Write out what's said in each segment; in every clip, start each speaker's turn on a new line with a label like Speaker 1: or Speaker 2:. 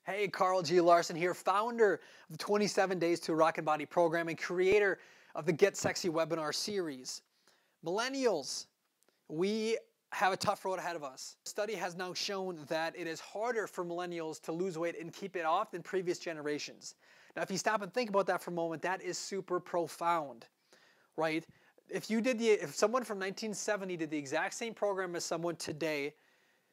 Speaker 1: Hey, Karl G. Larson here, founder of 27 Days to a Rockin' Body program and creator of the Get Sexy webinar series. Millennials, we have a tough road ahead of us. Study has now shown that it is harder for millennials to lose weight and keep it off than previous generations. Now, if you stop and think about that for a moment, that is super profound, right? If someone from 1970 did the exact same program as someone today,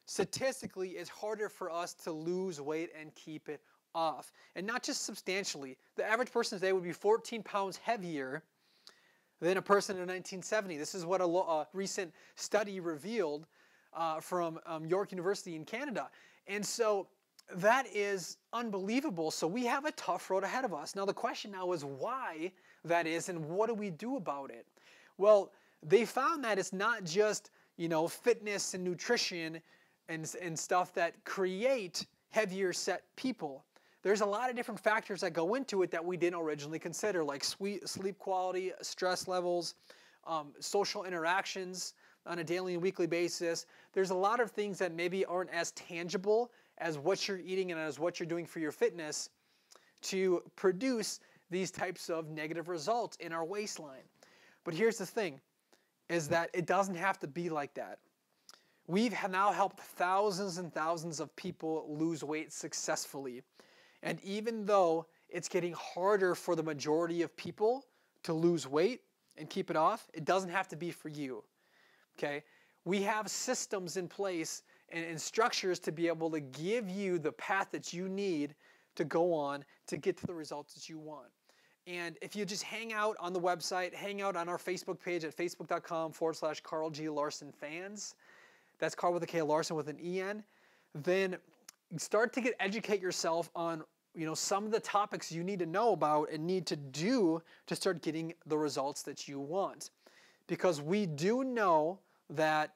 Speaker 1: statistically, it's harder for us to lose weight and keep it off. And not just substantially. The average person today would be 14 pounds heavier than a person in 1970. This is what a recent study revealed from York University in Canada. And so that is unbelievable. So we have a tough road ahead of us. Now the question now is why that is and what do we do about it? Well, they found that it's not just, fitness and nutrition and stuff that create heavier set people. There's a lot of different factors that go into it that we didn't originally consider, like sleep quality, stress levels, social interactions on a daily and weekly basis. There's a lot of things that maybe aren't as tangible as what you're eating and as what you're doing for your fitness to produce these types of negative results in our waistline. But here's the thing, is that it doesn't have to be like that. We've now helped thousands and thousands of people lose weight successfully. And even though it's getting harder for the majority of people to lose weight and keep it off, it doesn't have to be for you. Okay? We have systems in place and structures to be able to give you the path that you need to go on to get to the results that you want. And if you just hang out on the website, hang out on our Facebook page at facebook.com/Karl G. Larson fans, that's Karl with a K, Larson with an E-N, then start to educate yourself on some of the topics you need to know about and need to do to start getting the results that you want. Because we do know that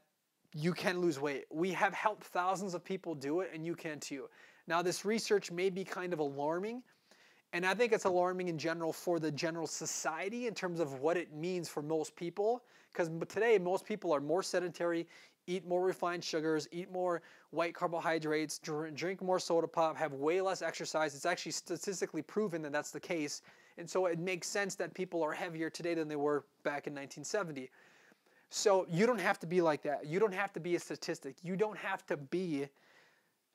Speaker 1: you can lose weight. We have helped thousands of people do it, and you can too. Now, this research may be kind of alarming, and I think it's alarming in general for the general society in terms of what it means for most people. Because today, most people are more sedentary, eat more refined sugars, eat more white carbohydrates, drink more soda pop, have way less exercise. It's actually statistically proven that that's the case. And so it makes sense that people are heavier today than they were back in 1970. So you don't have to be like that. You don't have to be a statistic. You don't have to be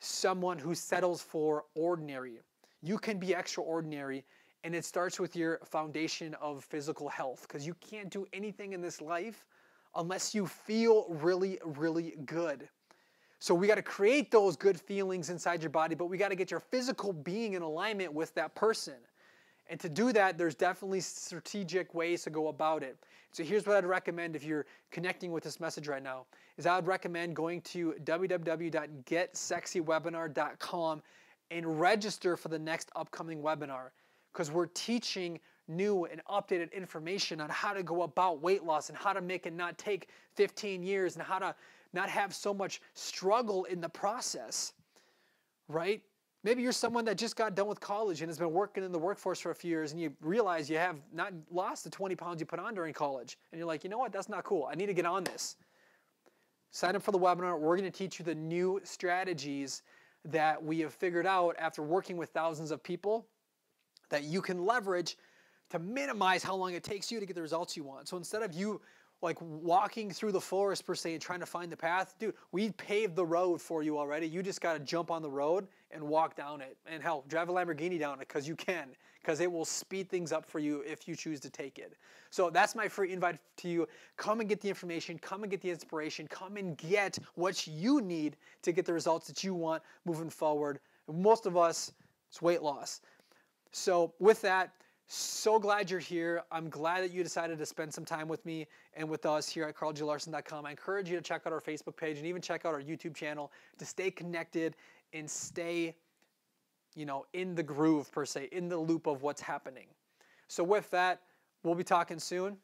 Speaker 1: someone who settles for ordinary. You can be extraordinary, and it starts with your foundation of physical health, because you can't do anything in this life unless you feel really, really good. So we got to create those good feelings inside your body, but we got to get your physical being in alignment with that person. And to do that, there's definitely strategic ways to go about it. So here's what I'd recommend if you're connecting with this message right now, is I would recommend going to www.getsexywebinar.com and register for the next upcoming webinar, because we're teaching new and updated information on how to go about weight loss and how to make it not take 15 years and how to not have so much struggle in the process, right? Maybe you're someone that just got done with college and has been working in the workforce for a few years, and you realize you have not lost the 20 pounds you put on during college. And you're like, you know what, that's not cool. I need to get on this. Sign up for the webinar. We're going to teach you the new strategies that we have figured out after working with thousands of people that you can leverage to minimize how long it takes you to get the results you want. So instead of you like walking through the forest per se and trying to find the path, dude, we paved the road for you already. You just got to jump on the road and walk down it. And hell, drive a Lamborghini down it, because you can, because it will speed things up for you if you choose to take it. So that's my free invite to you. Come and get the information, come and get the inspiration, come and get what you need to get the results that you want moving forward. Most of us, it's weight loss. So with that, so glad you're here. I'm glad that you decided to spend some time with me and with us here at karlglarson.com. I encourage you to check out our Facebook page and even check out our YouTube channel to stay connected and stay, in the groove per se, in the loop of what's happening. So with that, we'll be talking soon.